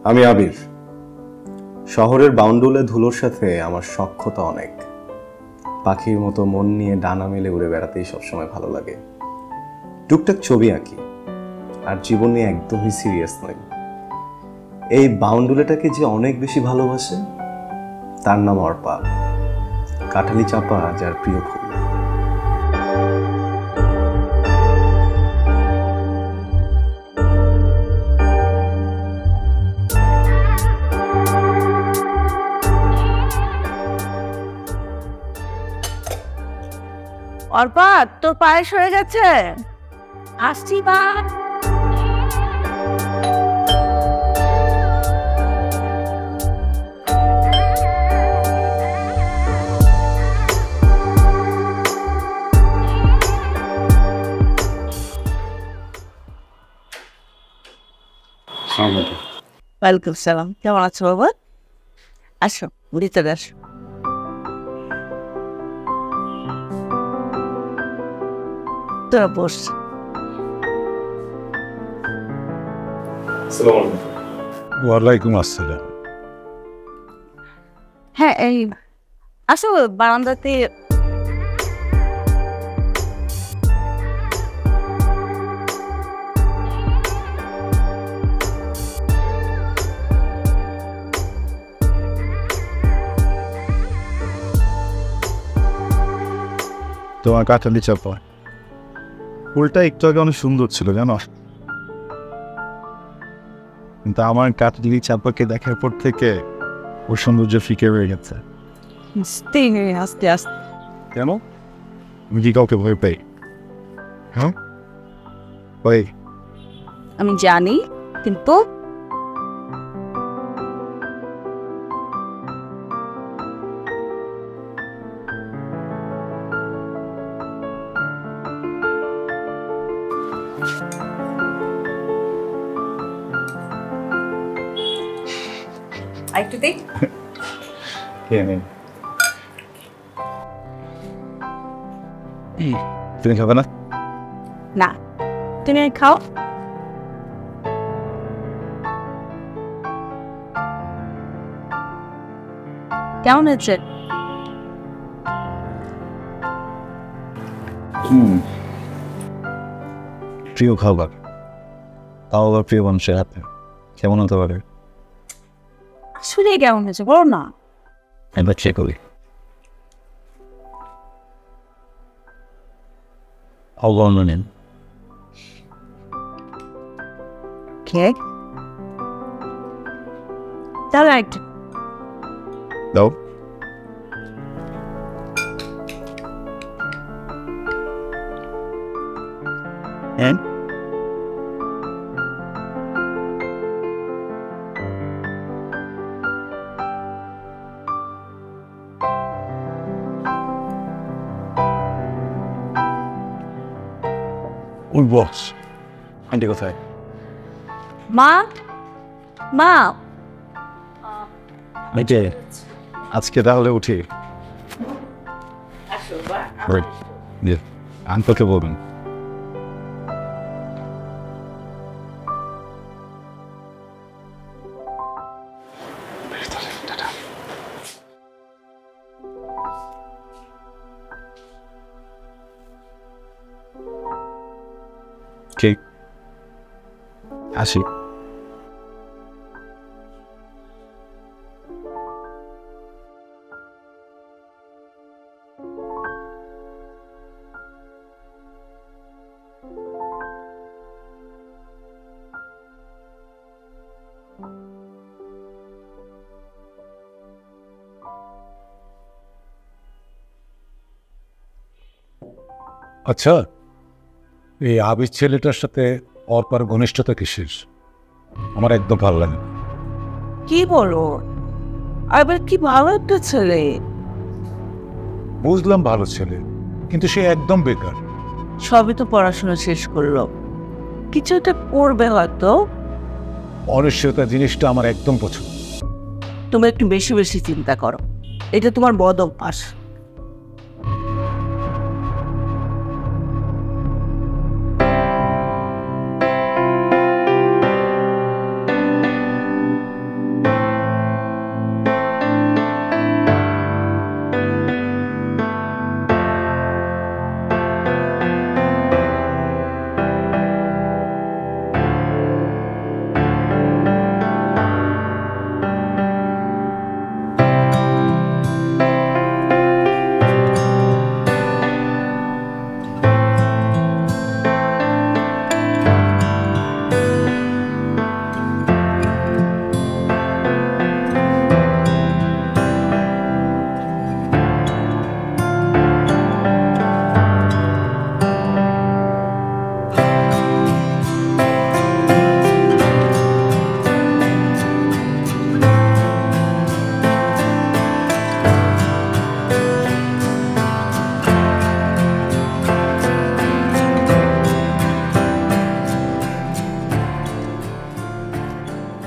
আমি আবির। শহরের বাউন্ডুলে ধুলোর সাথে আমার সখ্যতা অনেক। পাখির মতো মন নিয়ে ডানা মেলে উড়ে বেড়াতেই সবসময় ভালো লাগে। টুকটাক ছবি আঁকি, আর জীবন নিয়ে একদমই সিরিয়াস নই। এই বাউন্ডুলেটাকে যে অনেক বেশি ভালোবাসে তার নাম অর্পা। কাঠালি চাপা যার প্রিয় ফুল। অর্পা, তোর পায়ে সরে গেছে। আসছি বা। ওয়েলকাম সালাম। কেমন আছো বাবা? আসো, ভিতরে আসো। তোরা বস। ওয়ালাইকুম আসসালাম। হ্যাঁ, এই আসো বারান্দাতে। তোমার কাঠালি চাপা ফুলটা একটু আগে অনেক সুন্দর ছিল জানো, কিন্তু আমার কাঠালি চাপাকে দেখার পর থেকে ওর সৌন্দর্য ফিকে হয়ে গেছে। আস্তে আস্তে। কেন? আমি কি কাউকে ভয় পাই? হ্যাঁ পাই। আমি জানি, কিন্তু একটু দেখ। তুমি খাবে না? না, তুমি খাও। কেমন হয়েছে? প্রিয় খাবার, তাও আবার প্রিয় মানুষের হাতে, কেমন হতে পারে? আসলে কেমন হয়েছে বলো না। একবার চেক করি। অবর্ণ নিন। কেক তাহলে একটু দাও। হ্যাঁ ওই বক্স আন্টি কোথায়? মা মা আজকে তাহলে উঠি। আঙ্কলকে বলবেন। ঠিক আসি। আচ্ছা, এই আবির ছেলেটার সাথে অর্পার ঘনিষ্ঠতা কিসের? আমার একদম ভালো লাগে না। কি বলো? আবার কি ভালো একটা ছেলে। বুঝলাম ভালো ছেলে, কিন্তু সে একদম বেকার। সবই তো পড়াশোনা শেষ করলো, কিছু একটা করবে হয়তো। অনিশ্চয়তা জিনিসটা আমার একদম পছন্দ। তুমি একটু বেশি বেশি চিন্তা করো, এটা তোমার বদ অভ্যাস।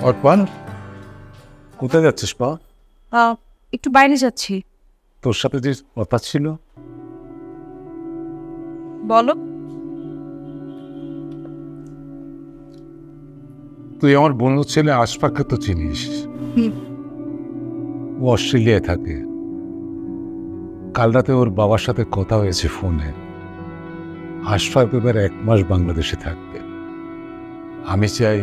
অর্পণ, কোথায় যাচ্ছিস পা? একটু বাইরে যাচ্ছি। তোর সাথে যে কথা ছিল। বলো। তুই আমার বন্ধু ছেলে আশফাককে তো চিনিস। ও অস্ট্রেলিয়ায় থাকে। কাল রাতে ওর বাবার সাথে কথা হয়েছে ফোনে। আশফাক এবার 1 মাস বাংলাদেশে থাকবে। আমি চাই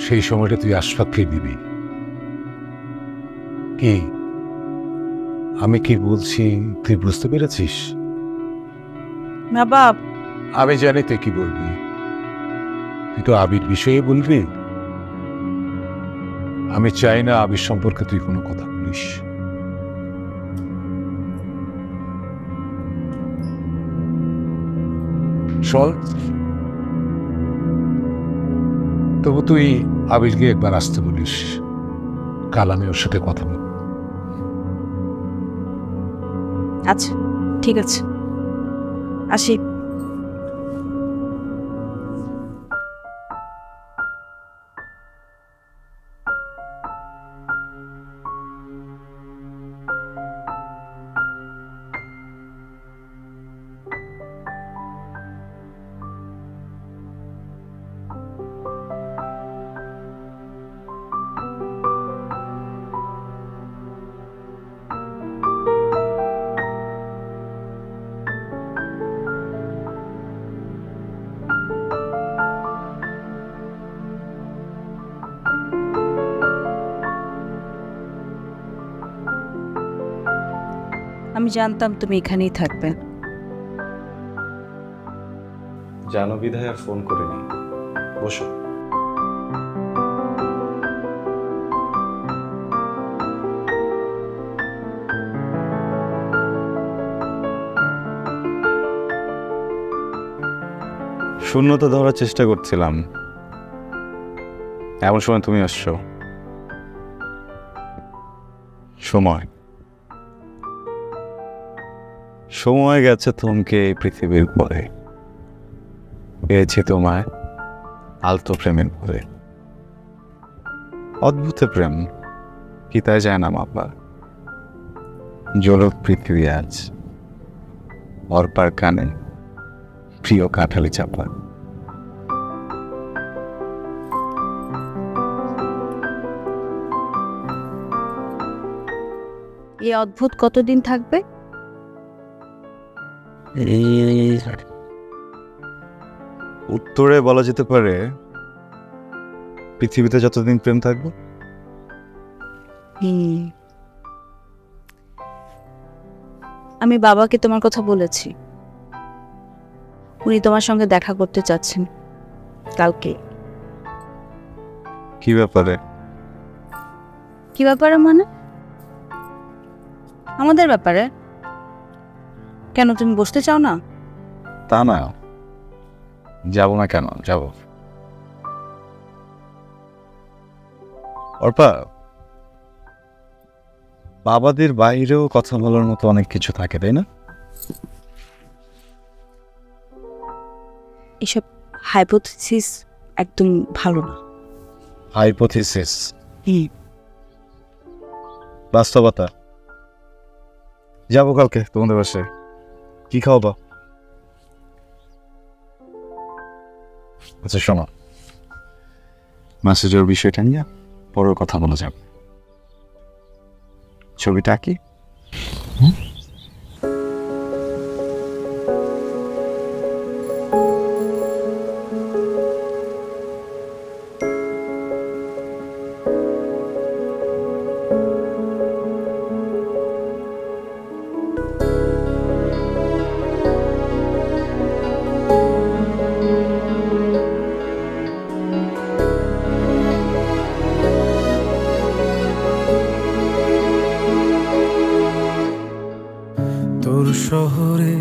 সেই সময়টা তুই আশফাককে দিবি। কি আমি কি বলছি তুই বুঝতে পেরেছিস? না বাপ, আমি জানি তুই কি বলবি। তুই তো আবির বিষয়ে বলবি। আমি চাই না আবির সম্পর্কে তুই কোনো কথা বলিস। চল, তবু তুই আবিরকে একবার আসতে বলিস। কাল আমি ওর সাথে কথা বলব। আচ্ছা ঠিক আছে, আসি। আমি জানতাম তুমি এখানেই থাকবে। জানো বিধায় আর ফোন করিনি। বসো। শূন্যতা ধরার চেষ্টা করছিলাম, এমন সময় তুমি আসছো। সময় গেছে থমকে এই পৃথিবীর পরে। পেয়েছি তোমায় আলতো প্রেমের পরে। অদ্ভুত প্রেম, কি তাই যায় না মাপা। জলক পৃথিবী আজ অর্পার কানে প্রিয় কাঁঠালি চাপা। এই অদ্ভুত কতদিন থাকবে? উত্তরে বলা যেতে পারে পৃথিবীতে যতদিন প্রেম থাকবে। আমি বাবাকে তোমার কথা বলেছি, উনি তোমার সঙ্গে দেখা করতে চাচ্ছেন কালকে। কি ব্যাপারে? কি ব্যাপারে মানে? আমাদের ব্যাপারে। কেন, তুমি বসতে চাও না? তা না, যাব না কেন, যাব। অর্পা, বাবাদের বাইরেও কথা বলার মতো অনেক কিছু থাকে, তাই না? এসব হাইপোথিসিস একদম ভালো না। হাইপোথিসিস, বাস্তবতা। যাবো কালকে তোমাদের বাসায়। কি খাওয়াবা? আচ্ছা শোনো, মেসেজের বিষয়টা নিয়ে পরে কথা বলা যাবে। ছবিটা কি? তোর শহরে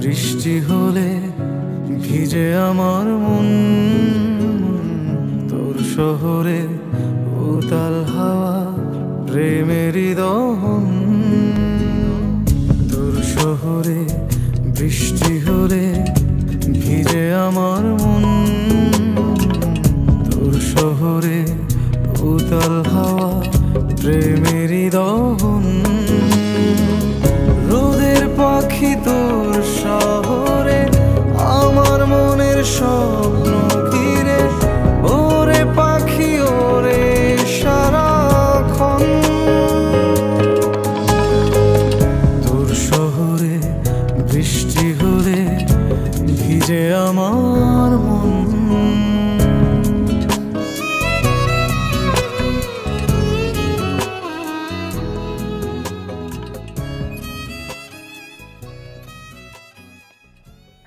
বৃষ্টি হলে ভিজে আমার মন, তোর শহরে উতাল হাওয়া প্রেমেরই দহন, তোর শহরে বৃষ্টি হলে ভিজে আমার মন, তোর শহরে স্বপ্ন ঘিরে ওরে পাখি ওরে সারাক্ষণ তোর শহরে বৃষ্টি হলে ভিজে আমার মন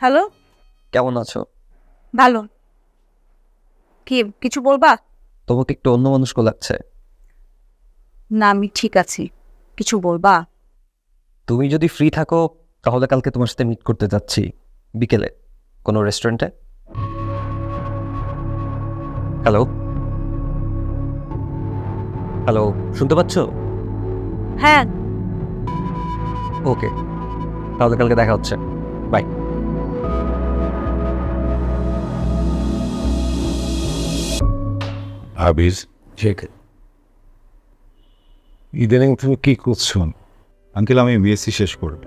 হ্যালো, কেমন আছো? ভালো। কি কিছু বলবা? তোমাকে একটু অন্যমনস্ক লাগছে। না, আমি ঠিক আছি। কিছু বলবা? তুমি যদি ফ্রি থাকো তাহলে কালকে তোমার সাথে মিট করতে যাচ্ছি বিকেলে কোনো রেস্টুরেন্টে। হ্যালো হ্যালো, শুনতে পাচ্ছ? হ্যাঁ। ওকে, তাহলে কালকে দেখা হচ্ছে। বাই। আবির, ইদানিং তুমি কি করছো? আঙ্কেল, আমি বিএসসি শেষ করব,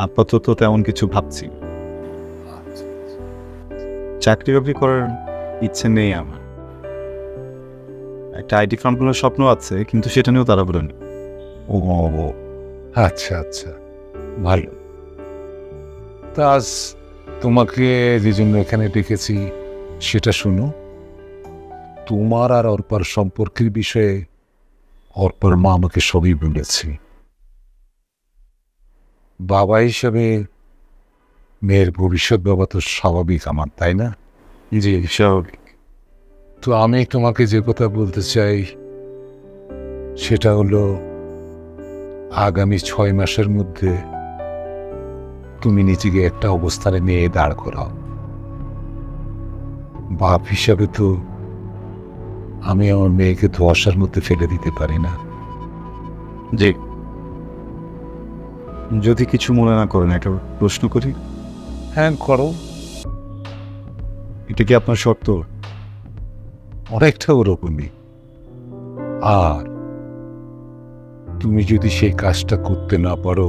আপাতত তেমন কিছু ভাবছি। চাকরি বাকরি করার ইচ্ছে নেই আমার। একটা আইটি ফার্ম খোলার স্বপ্ন আছে, কিন্তু সেটা নিয়েও তারা বলেন। ও আচ্ছা আচ্ছা, ভালো। তা আজ তোমাকে যে জন্য এখানে ডেকেছি সেটা শুনো। তোমার আর অর্পার সম্পর্কের বিষয়ে অর্পার মা আমাকে সবই বলেছে। বাবা হিসেবে মেয়ের ভবিষ্যৎ বাবা তো স্বাভাবিক আমার, তাই না? জি, স্বাভাবিক। তো আমি তোমাকে যে কথা বলতে চাই সেটা হলো, আগামী 6 মাসের মধ্যে তুমি নিজেকে একটা অবস্থানে নিয়ে দাঁড় করাও। বাপ হিসাবে তো আমি আমার মেয়েকে ধোঁয়াশার মধ্যে ফেলে দিতে পারি না। জি, যদি কিছু মনে না করেন একটা প্রশ্ন করি। হ্যাঁ, করো। এটা কি আপনার শর্ত? অনেকটা ওরকমই। আর তুমি যদি সেই কাজটা করতে না পারো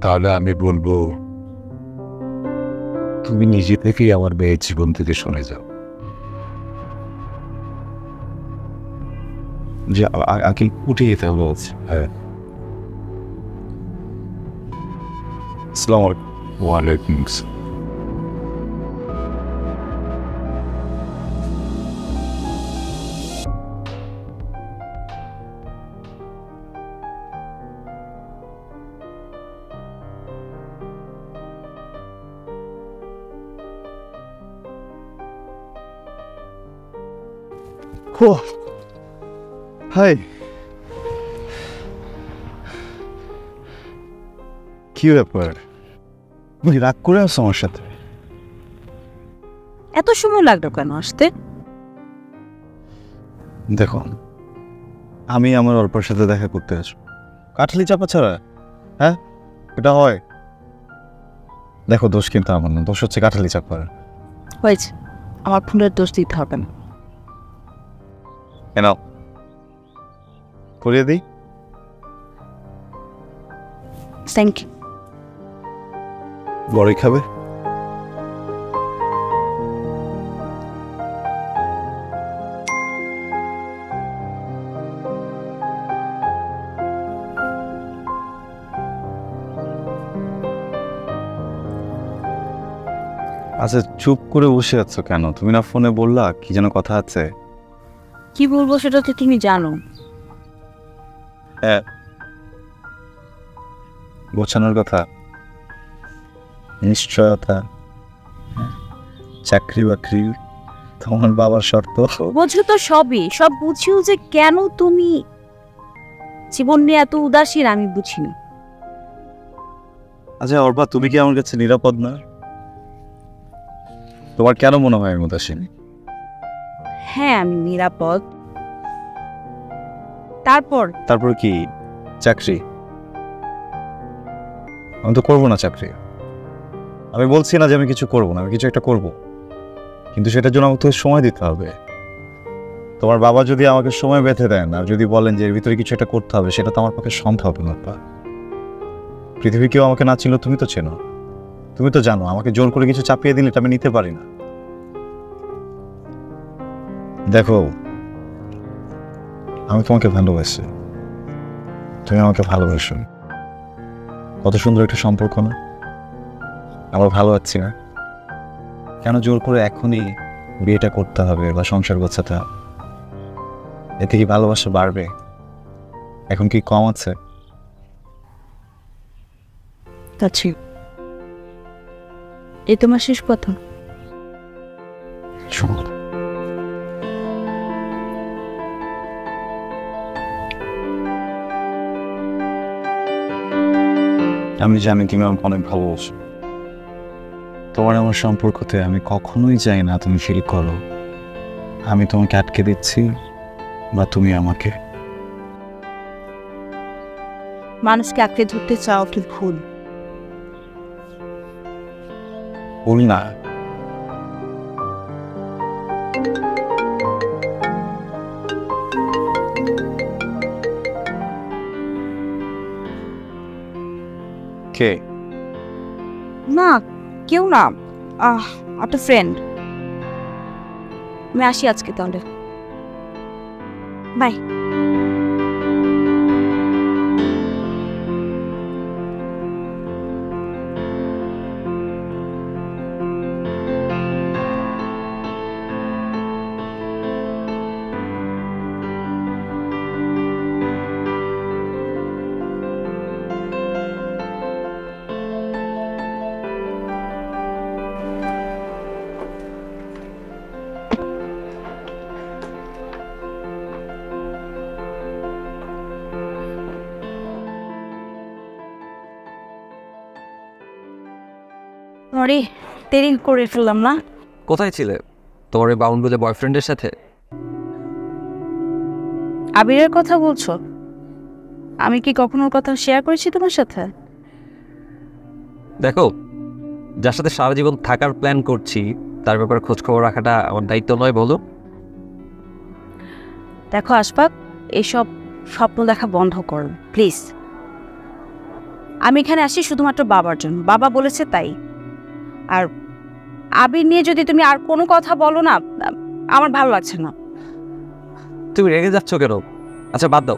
তাহলে আমি বলবো তুমি নিজে থেকেই আমার মেয়ের জীবন থেকে সরে যাও। যে আঙ্কেল, উঠে যেতে হবে বলছে। হ্যাঁ। আসসালামু আলাইকুম। ওয়ালাইকুম আসসালাম। হাই, কি ব্যাপার? তুমি রাগ করে আসছো আমার সাথে? এত সময় লাগলো কেন আসতে? দেখো, আমি আমার অল্পর সাথে দেখা করতে আসবো, কাঠালি চাপা ছাড়া? হ্যাঁ, এটা হয়? দেখো, দোষ কিন্তু আমার না, দোষ হচ্ছে কাঠালি চাপার। হয়েছে, আমার ফুলের দোষ দিতে হবে না। কেন করিয়ে দিই? Thank you. বড়ই খাবে? আচ্ছা, চুপ করে বসে আছো কেন? তুমি না ফোনে বললা কি যেন কথা আছে? কি বলবো সেটা তো তুমি জানো। হ্যাঁ, গোছানোর কথা, নিশ্চয়তা, চাকরি বাকরি, তোমার বাবার শর্ত। বোঝো তো সবই, সব বুঝিও যে কেন তুমি জীবন নিয়ে এত উদাসীন আমি বুঝিনি। আচ্ছা অর্পা, তুমি কি আমার কাছে নিরাপদ না? তোমার কেন মনে হয় আমি উদাসীন? হ্যাঁ, আমি নিরাপদ। তারপর কি? চাকরি? আমি তো করবো না চাকরি। আমি বলছি না যে আমি কিছু করবো না, আমি কিছু একটা করব, কিন্তু সেটার জন্য আমাকে তো সময় দিতে হবে। তোমার বাবা যদি আমাকে সময় বেঁধে দেন আর যদি বলেন যে এর ভিতরে কিছু একটা করতে হবে, সেটা তো আমার পক্ষে সম্ভব না। পৃথিবী কেউ আমাকে না ছিল, তুমি তো চেনো। তুমি তো জানো আমাকে জোর করে কিছু চাপিয়ে দিলে এটা আমি নিতে পারি না। দেখো, আমি তোমাকে ভালোবাসি, তুমি আমাকে ভালোবাসো। কত সুন্দর একটা সম্পর্ক না? আমরা ভালো আছি না? কেন জোর করে এখনই বিয়েটা করতে হবে বা সংসার গোছাতে হবে? এতে কি ভালোবাসা বাড়বে? এখন কি কম আছে? আচ্ছা, এই তোমার শেষ কথা? আমি জানি তুমি আমাকে অনেক ভালোবাসো। তোমার আমার সম্পর্কতে আমি কখনোই চাই না তুমি ফিল করো আমি তোমাকে আটকে দিচ্ছি বা তুমি আমাকে। মানুষকে আঁকড়ে ধরতে চাও কি ভুল? ভুল না, কে? না, কেউ না, একটা ফ্রেন্ড। আমি আসি আজকে তাহলে, বাই। সরি, দেরি করে ফেললাম না? কোথায় ছিলে? তোমার ওই বাউন্ডুলে বয়ফ্রেন্ডের সাথে? আবিরের কথা বলছো? আমি কি কখনো ওর কথা শেয়ার করেছি তোমার সাথে? দেখো, যার সাথে সারা জীবন থাকার প্ল্যান করছি তার ব্যাপারে খোঁজখবর রাখাটা আমার দায়িত্ব নয় বলো? দেখো আশফাক, এইসব স্বপ্ন দেখা বন্ধ করো প্লিজ। আমি এখানে আসি শুধুমাত্র বাবার জন্য, বাবা বলেছে তাই। আর আবির নিয়ে যদি তুমি আর কোনো কথা বলো না, আমার ভালো লাগছে না। তুমি রেগে যাচ্ছ কেন? আচ্ছা বাদ দাও,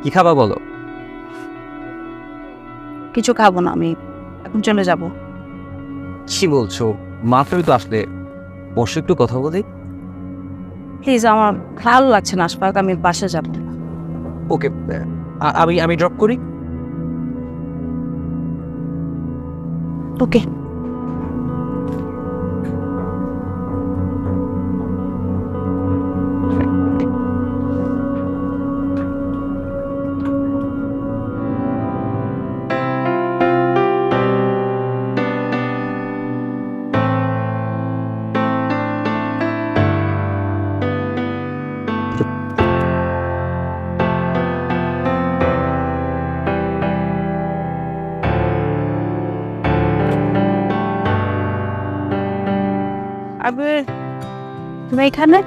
কি খাবা বলো? কিছু খাবো না, আমি এখন চলে যাব। কি বলছো? মাত্রই তো আসলে, বসে একটু কথা বলি। প্লিজ, আমার ভালো লাগছে না আশফাক, আমি বাসা যাব। ওকে, আমি ড্রপ করি। ওকে। আবির, তুমি এখানে?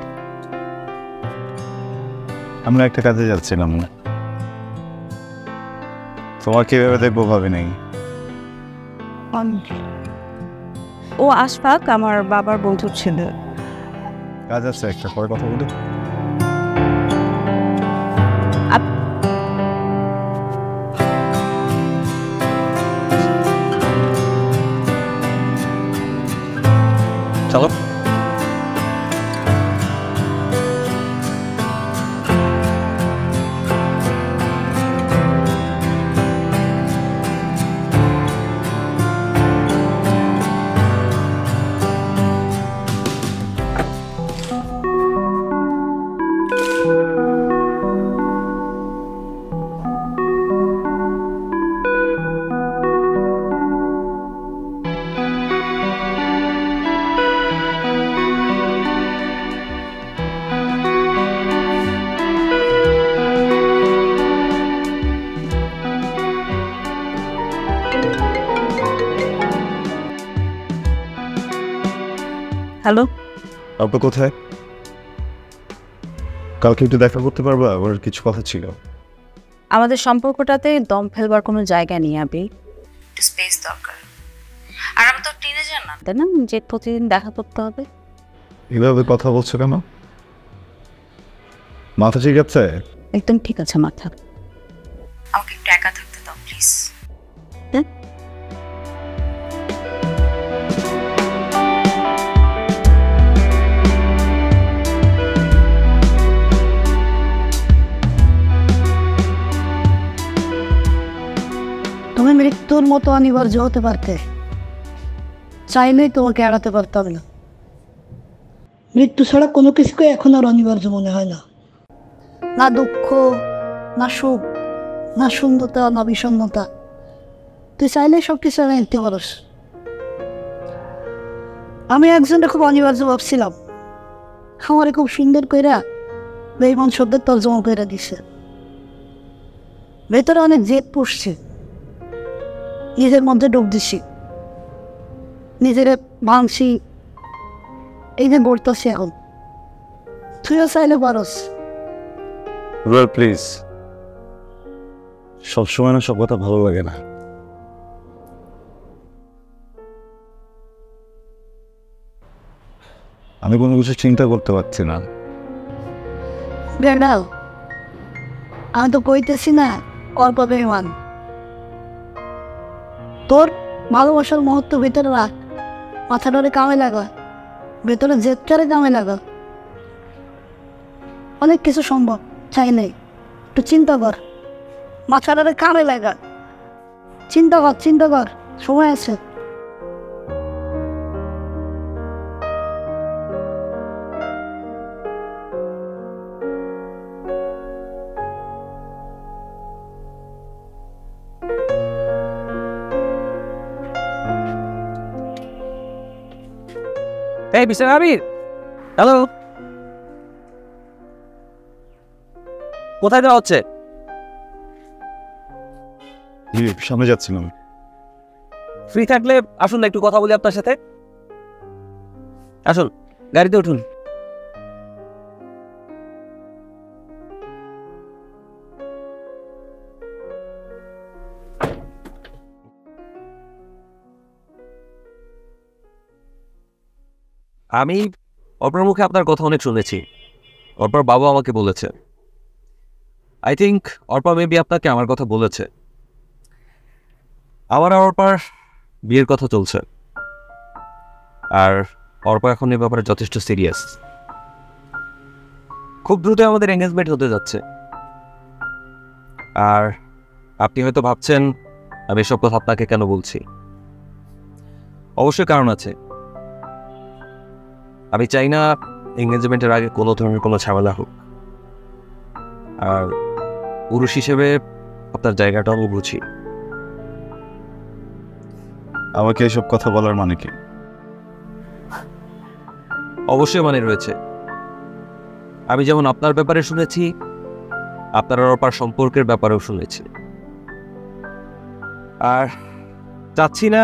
আমরা একটা কাজে যাচ্ছিলাম না, তোমাকে এভাবে দেখবো ভাবি নাই। ও আশফাক আমার বাবার বন্ধুর ছেলে। কাজ আছে একটা, পরে কথা বলি। চলো। হ্যালো, আপু কোথায়? কালকে একটু দেখা করতে পারবা? আমার কিছু কথা ছিল। আমাদের সম্পর্কটাতে দম ফেলবার কোনো জায়গা নেই আবি, স্পেস দরকার। আর আমি তো টিনেজার না, তাই না যে প্রতিদিন দেখা করতে হবে। এভাবে কথা বলছো কেন? মাথা ঠিক আছে? একদম ঠিক আছে মাথা। আমাকে একটু একা থাকতে দাও প্লিজ। তুমি মৃত্যুর মতো অনিবার্য হতে পারতে, চাইলেই তোমাকে এড়াতে পারতাম না। মৃত্যু ছাড়া কোনো কিছুকে এখন আর অনিবার্য মনে হয় না। না দুঃখ, না সুখ, না শূন্যতা, না বিষণ্ণতা। তুই চাইলেই সব কিছু এড়াইতে পারস। আমি একজনকে খুব অনিবার্য ভাবছিলাম, আমারে খুব সুন্দর কইরা বেঈমান শব্দের তর্জমা কইরা দিছে। ভেতরে অনেক জেদ পড়ছে, নিজের মধ্যে ডুব দিছি, নিজের ভাঙছি, এই যে গড়তেছি এখন। তুইও চাইলে পারস। রুয়েল প্লিজ, সবসময় না সব কথা ভালো লাগে না। আমি কোনো কিছু চিন্তা করতে পারছি না। বেড়াও, আমি তো কইতেছি না অল্প বেমান। তোর ভালোবাসার মুহূর্ত ভেতরে রাখ, মাথাটারে কামে লাগা, ভেতরে জেদটারে কামে লাগা। অনেক কিছু সম্ভব, চাই নেই। একটু চিন্তা কর, মাথাটারে কামে লাগা, চিন্তা কর, চিন্তা কর, সময় আছে। এই মিস্টার আবির, হ্যালো, কোথায় যাওয়া হচ্ছে? সামনে যাচ্ছিলাম। ফ্রি থাকলে আসুন না, একটু কথা বলি আপনার সাথে। আসুন, গাড়িতে উঠুন। আমি অপর মুখে আপনার কথা অনেক শুনেছি, অর্পার বাবা আমাকে বলেছে। আই থিঙ্ক অর্পা মেবি আপনাকে আমার কথা বলেছে। আমার আর অর্পার বিয়ের কথা চলছে, আর অর্পা এখন এ ব্যাপারে যথেষ্ট সিরিয়াস। খুব দ্রুত আমাদের এঙ্গেজমেন্ট হতে যাচ্ছে। আর আপনি হয়তো ভাবছেন আমি এসব কথা আপনাকে কেন বলছি। অবশ্যই কারণ আছে। আমি চাই না এঙ্গেজমেন্টের আগে কোনো ধরনের কোনো ঝামেলা হোক। আর পুরুষ হিসেবে আপনার জায়গাটা আমি বুঝি। আমাকে এসব কথা বলার মানে কি? অবশ্যই মানে রয়েছে। আমি যেমন আপনার ব্যাপারে শুনেছি, আপনার অপার সম্পর্কের ব্যাপারেও শুনেছি। আর চাচ্ছি না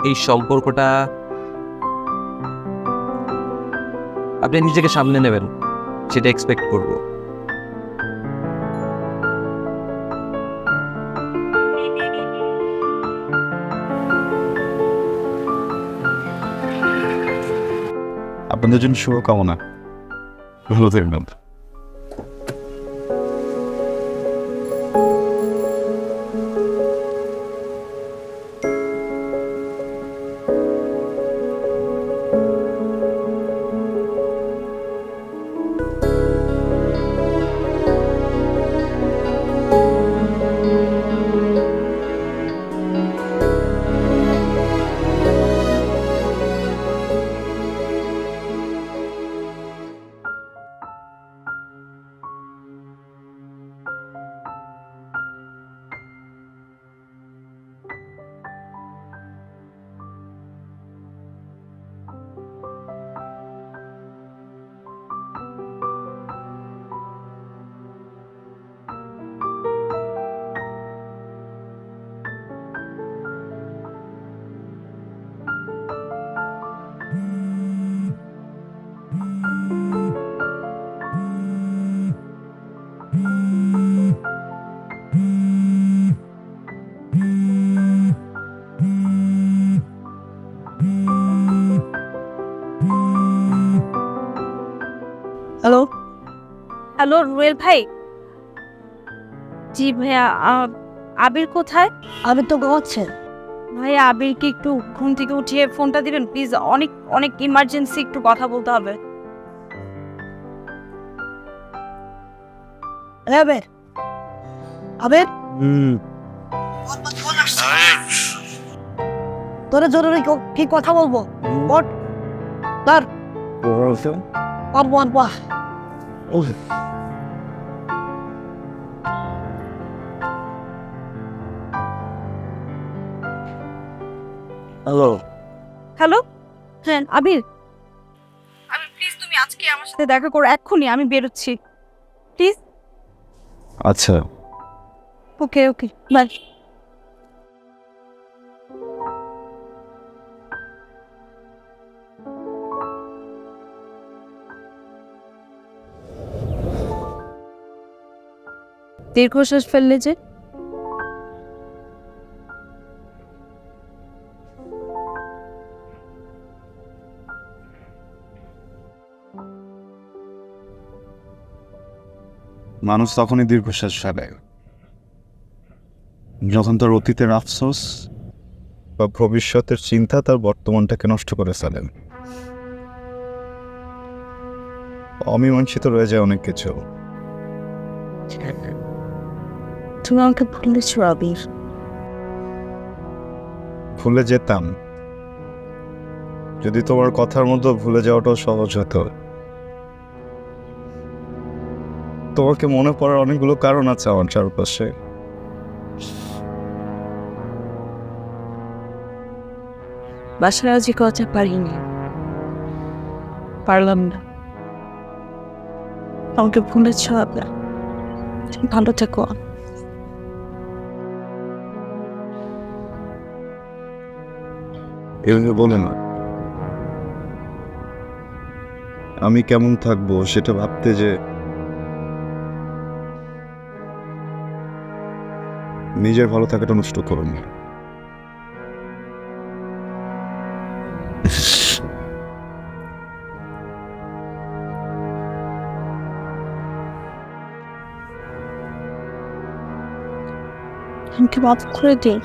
এই সম্পর্কটা আপনি নিজেকে সামনে নেবেন, সেটা এক্সপেক্ট করব। আপনাদের জন্য শুভকামনা। ভালো থাকবেন। হ্যালো, হ্যালো রুয়েল ভাই। জি ভাইয়া, আবির কোথায়? আমি তো ঘুমাচ্ছে। ভাইয়া আবিরকে একটু ঘুম থেকে উঠিয়ে ফোনটা দিবেন প্লিজ, অনেক অনেক ইমার্জেন্সি, একটু কথা বলতে হবে। আবের, আবের, তোরে জরুরি কি কথা বলবো? বট তার বাহ হ্যালো, হ্যালো, হ্যাঁ আবির। আবির প্লিজ তুমি আজকে আমার সাথে দেখা করো এক্ষুনি, আমি বেরোচ্ছি প্লিজ। আচ্ছা। ওকে ওকে বাই। দীর্ঘশ্বাস ফেললে যে? মানুষ তখনই দীর্ঘশ্বাস ফেলে যখন তার অতীতের আফসোস বা ভবিষ্যতের চিন্তা তার বর্তমানটাকে নষ্ট করে ফেলে। অমীমাংসিত রয়ে যায় অনেক কিছু। তুমি আমাকে ভুলেছো আবির। ভুলে যেতাম যদি তোমার কথার মধ্যে ভুলে যাওয়াটাও সহজ হতো। তোমাকে মনে পড়ার অনেকগুলো কারণ আছে আমার চারপাশে। বাসায় আজ কথা পারিনি, পারলাম না। আমাকে ভুলেছ আপনার, ভালো থেকো। এভাবে বলে না, আমি কেমন থাকবো সেটা ভাবতে যে নিজের ভালো থাকাটা নষ্ট করুন না। আমাকে মাফ করে দিন।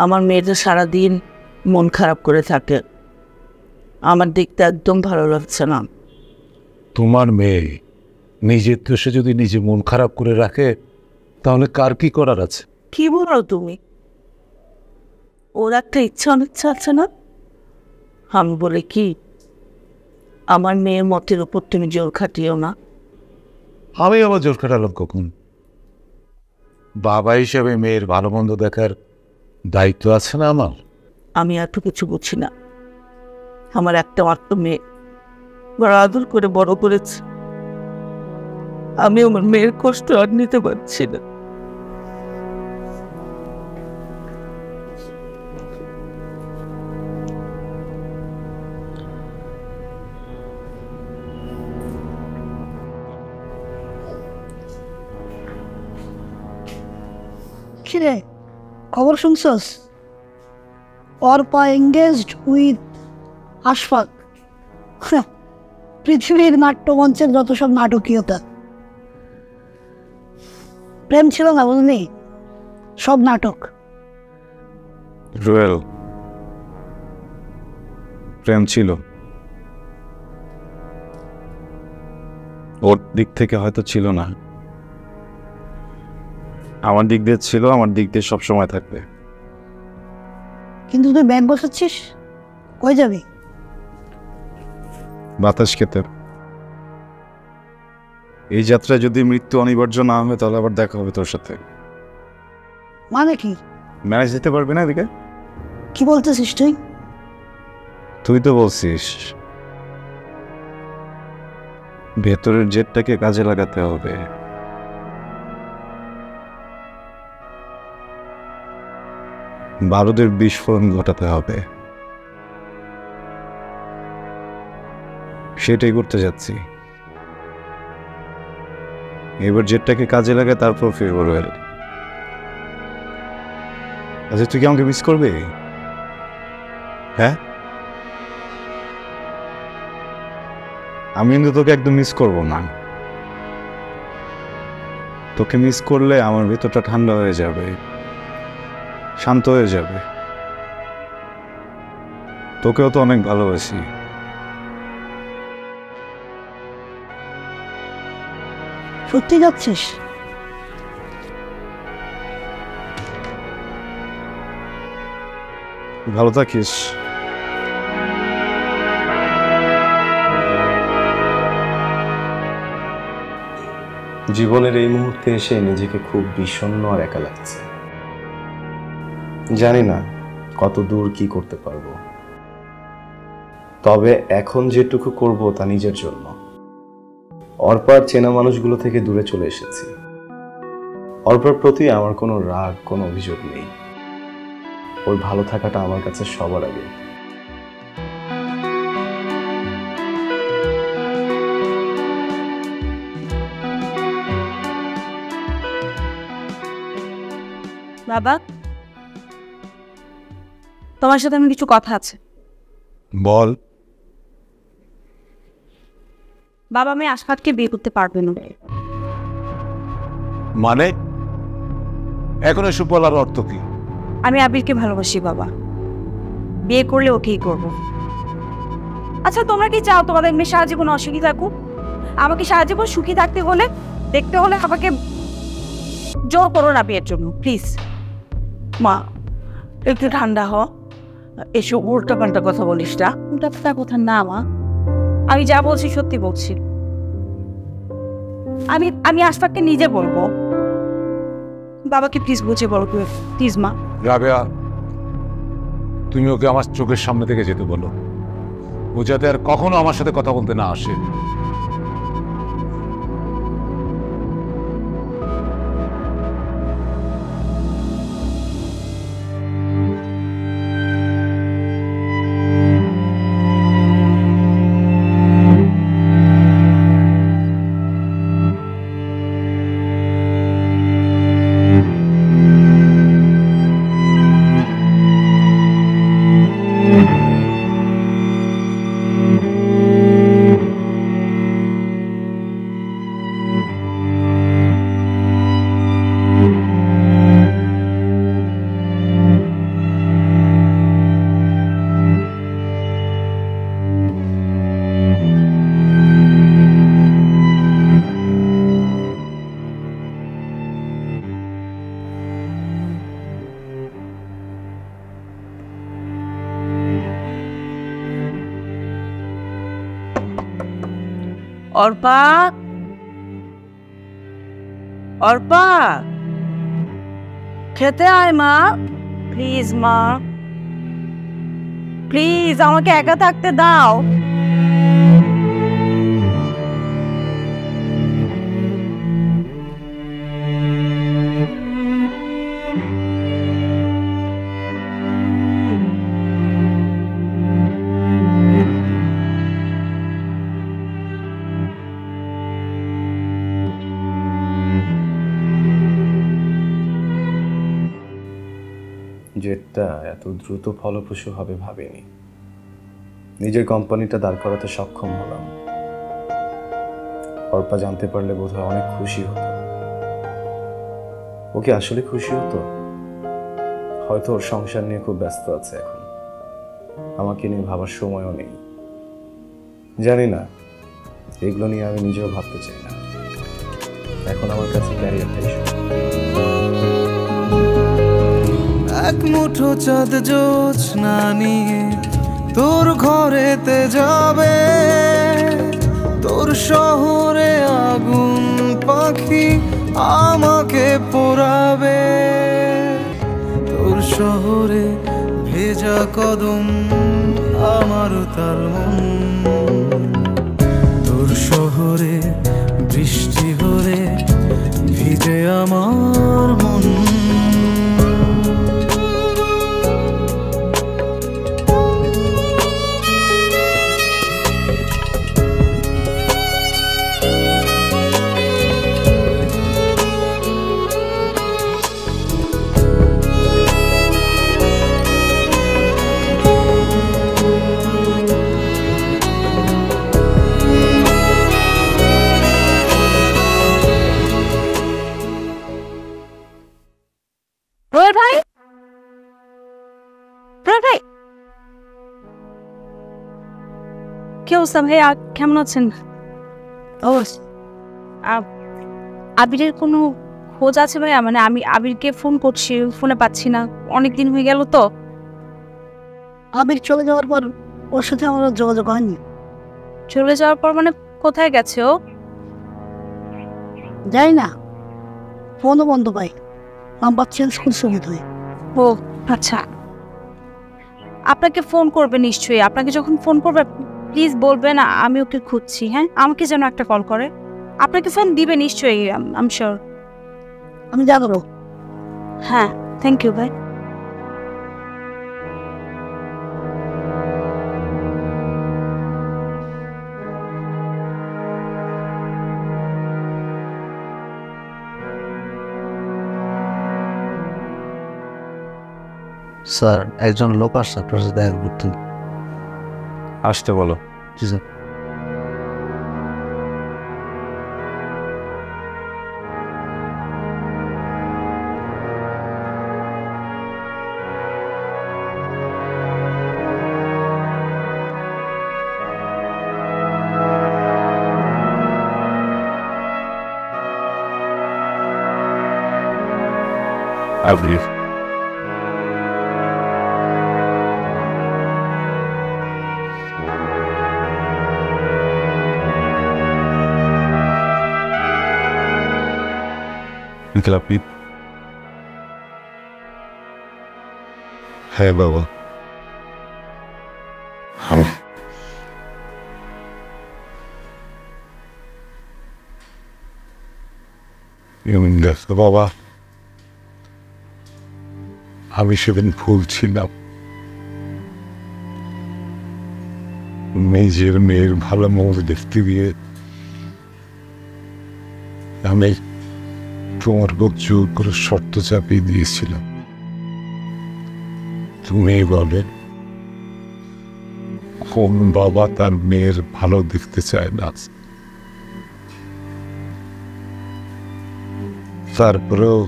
আমার মেয়েটা সারাদিন মন খারাপ করে থাকে, আমার দিকটা একদম ভালো লাগছে না। তোমার মেয়ে নিজের দোষে যদি নিজে মন খারাপ করে রাখে তাহলে কার কি করার আছে? কি বলো তুমি? ওর একটা ইচ্ছা অনিচ্ছা আছে না? আমি বলে কি, আমার মেয়ের মতের উপর তুমি জোর খাটিও না। আমি আবার জোর খাটালাম কখন? বাবা হিসেবে মেয়ের ভালো মন্দ দেখার দায়িত্ব আছে না আমার? আমি এত কিছু বুঝি না। আমার একটা মাত্র মেয়ে, বড় আদর করে বড় করেছে। আমি আমার মেয়ের কষ্ট আর নিতে পারছি না। কিরে, খবর শুনছস? Arpa engaged with Ashfaq. পৃথিবীর নাট্যমঞ্চের যত সব নাটকীয়তা, প্রেম ছিল না, বুঝলি? সব নাটক। রুয়েল, প্রেম ছিল, ওর দিক থেকে হয়তো ছিল না, আমার দিক দিয়ে ছিল, আমার দিক দিয়ে সবসময় থাকবে। কিন্তু তুই ব্যাগ বসাচ্ছিস, কই যাবি? বাতাস খেতে। এই যাত্রায় যদি মৃত্যু অনিবার্য না হয় তাহলে আবার দেখা হবে তোর সাথে। মানে কি? ম্যানেজ দিতে পারবি না এদিকে? কি বলতেছিস তুই? তুই তো বলছিস ভেতরের জেটটাকে কাজে লাগাতে হবে। বারুদের বিস্ফোরণ ঘটাতে হবে, সেটাই করতে যাচ্ছি। এবার জেটটাকে কাজে লাগায় তারপর ফিরবো রয়েল। আচ্ছা তুই কি আমাকে মিস করবি? হ্যাঁ, আমি কিন্তু তোকে একদম মিস করবো না। তোকে মিস করলে আমার ভিতরটা ঠান্ডা হয়ে যাবে, শান্ত হয়ে যাবে। তোকেও তো অনেক ভালোবাসি। সত্যি যাচ্ছিস? ভালো থাকিস। জীবনের এই মুহূর্তে এসে নিজেকে খুব বিষণ্ণ আর একা লাগছে। জানি না কত দূর কি করতে পারবো, তবে এখন যেটুকু করব তা নিজের জন্য। অর্পার চেনা মানুষগুলো থেকে দূরে চলে এসেছি। অর্পার প্রতি আমার কোনো রাগ, কোনো অভিযোগ নেই। ওর ভালো থাকাটা আমার কাছে সবার আগে। বাবা, তোমার সাথে আমার কিছু কথা আছে। বল। বাবা, আমি আশফাককে বিয়ে করতে পারবে না। মানে এখন এসব বলার অর্থ কি? আমি আবিরকে ভালোবাসি বাবা, বিয়ে করলে ওকেই করব। আচ্ছা তোমরা কি চাও তোমাদের মেয়ে সারা জীবন অসুখী থাকুক? আমাকে সারা জীবন সুখী থাকতে হলে, দেখতে হলে আমাকে জোর করো না বিয়ের জন্য, প্লিজ। মা একটু ঠান্ডা হ, এসব উল্টা পাল্টা কথা বলিস না। উল্টা কথা না মা, আমি যা বলছি সত্যি বলছি। আমি আশফাককে নিজে বলবো। বাবাকে প্লিজ বুঝে বলো প্লিজ মা। রাবেয়া, তুমি ওকে আমার চোখের সামনে থেকে যেতে বলো, ও যাতে আর কখনো আমার সাথে কথা বলতে না আসে। অর্পা, অর্পা খেতে আয় মা। প্লিজ মা, প্লিজ আমাকে একা থাকতে দাও। জেটটা এত দ্রুত ফলপ্রসূ হবে ভাবিনি। নিজের কোম্পানিটা দাঁড় করাতে সক্ষম হলাম। অর্পা জানতে পারলে বোধহয় অনেক খুশি হতো। ওকে আসলে খুশি হতো? হয়তো ওর সংসার নিয়ে খুব ব্যস্ত আছে এখন, আমাকে নিয়ে ভাবার সময়ও নেই। জানি না, এগুলো নিয়ে আমি নিজেও ভাবতে চাই না। এখন আমার কাছে ক্যারিয়ারটাই সব। এক মুঠো চাঁদ জোছনা নিয়ে তোর ঘরেতে যাবে, তোর শহরে আগুন আমাকে পোড়াবে। তোর শহরে ভেজা কদম আমার তার মন, তোর শহরে বৃষ্টি হলে ভিজে আমার মন। রোয়েল ভাই, রোয়েল ভাই, কি অবস্থা ভাইয়া? কেমন আছেন? আবিরের কোনো খোঁজ আছে ভাইয়া? মানে আমি আবিরকে ফোন করছি, ফোনে পাচ্ছি না, অনেকদিন হয়ে গেল তো। আবির চলে যাওয়ার পর ওর সাথে আমার আর যোগাযোগ হয়নি। চলে যাওয়ার পর মানে কোথায় গেছে ও? যাই না, ফোনও বন্ধ পাই, নাম্বার চেঞ্জ করছে বোধহয়। ও আচ্ছা, আপনাকে ফোন করবে নিশ্চয়ই। আপনাকে যখন ফোন করবে প্লিজ বলবেন আমি ওকে খুঁজছি। হ্যাঁ, আমাকে যেন একটা কল করে। আপনাকে ফোন দিবে নিশ্চয়ই, আই এম শিওর। আমি জানাবো। হ্যাঁ, থ্যাংক ইউ ভাই। স্যার, একজন লোক আসছে আপনার সাথে দেখা করতে। আসতে বলো। জি স্যার। আবির, আঙ্কেল আপনি? হ্যাঁ বাবা, আমি দেখো বাবা, আমি সেদিন ভুল ছিলাম। নিজের মেয়ের ভালো মতো দেখতে গিয়ে আমি তোমার বুক জোর করে শর্ত চাপিয়ে দিয়েছিলাম। তুমি বলে কোন বাবা তার মেয়ের ভালো দেখতে চায় না? তারপরেও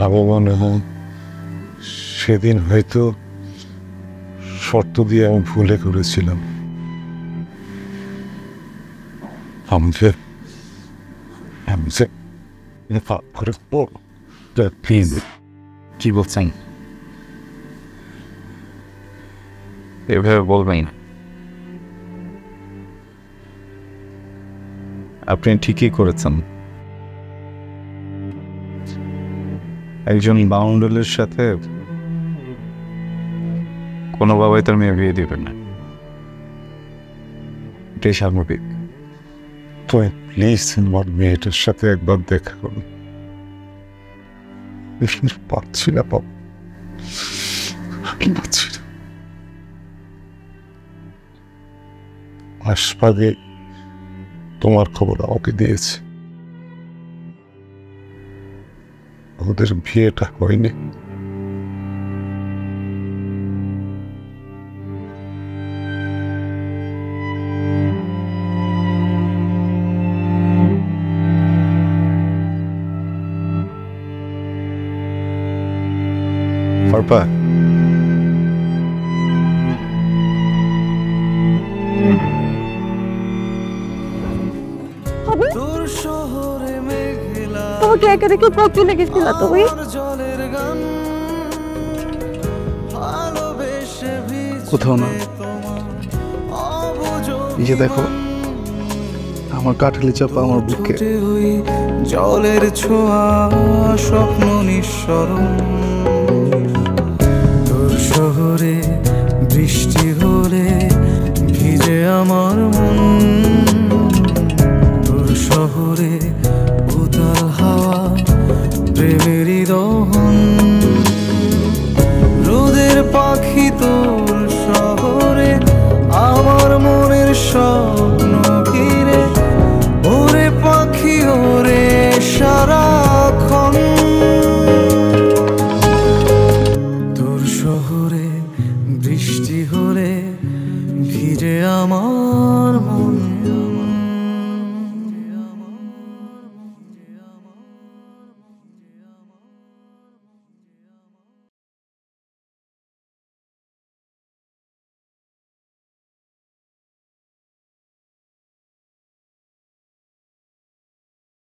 আমার মনে হয় সেদিন হয়তো শর্ত দিয়ে আমি ভুলে করেছিলাম। প্লিজ, কি বলছেন? এভাবে বলবেন না। আপনি ঠিকই করেছেন। একজন বাউন্ডুলের সাথে কোনো বাবাই তার মেয়ে বিয়ে দিবেন না, এটাই স্বাভাবিক। তুমি প্লিজ আমার মেয়েটার সাথে একবার দেখা করুন। পাচ্ছি না বাবা, পাচ্ছি না। আশপাশে তোমার খবর আমাকে দিয়েছে, ওদের বিয়েটা হয়নি। ফারপা, তোর শহরে মেঘলা তোমাকে একা রেখে চলে গেছিল তুমি। জলের গান ভালোবেসে কোথাও না, এই যে দেখো আমার কাঠালি চাপা আমার বুকে। ঠোঁটে ওই জলের ছোঁয়া স্বপ্ন নিঃসরণ। তোর শহরে বৃষ্টি হলে ভিজে আমার মন। তোর শহরে উতাল হাওয়া প্রেমেরই দহন। রোদের পাখি তোর শহরে আমার মনের স্বপ্ন ঘিরে। ওরে পাখি ওরে সারাক্ষণ। তোর শহরে বৃষ্টি হলে ভিজে আমার মন।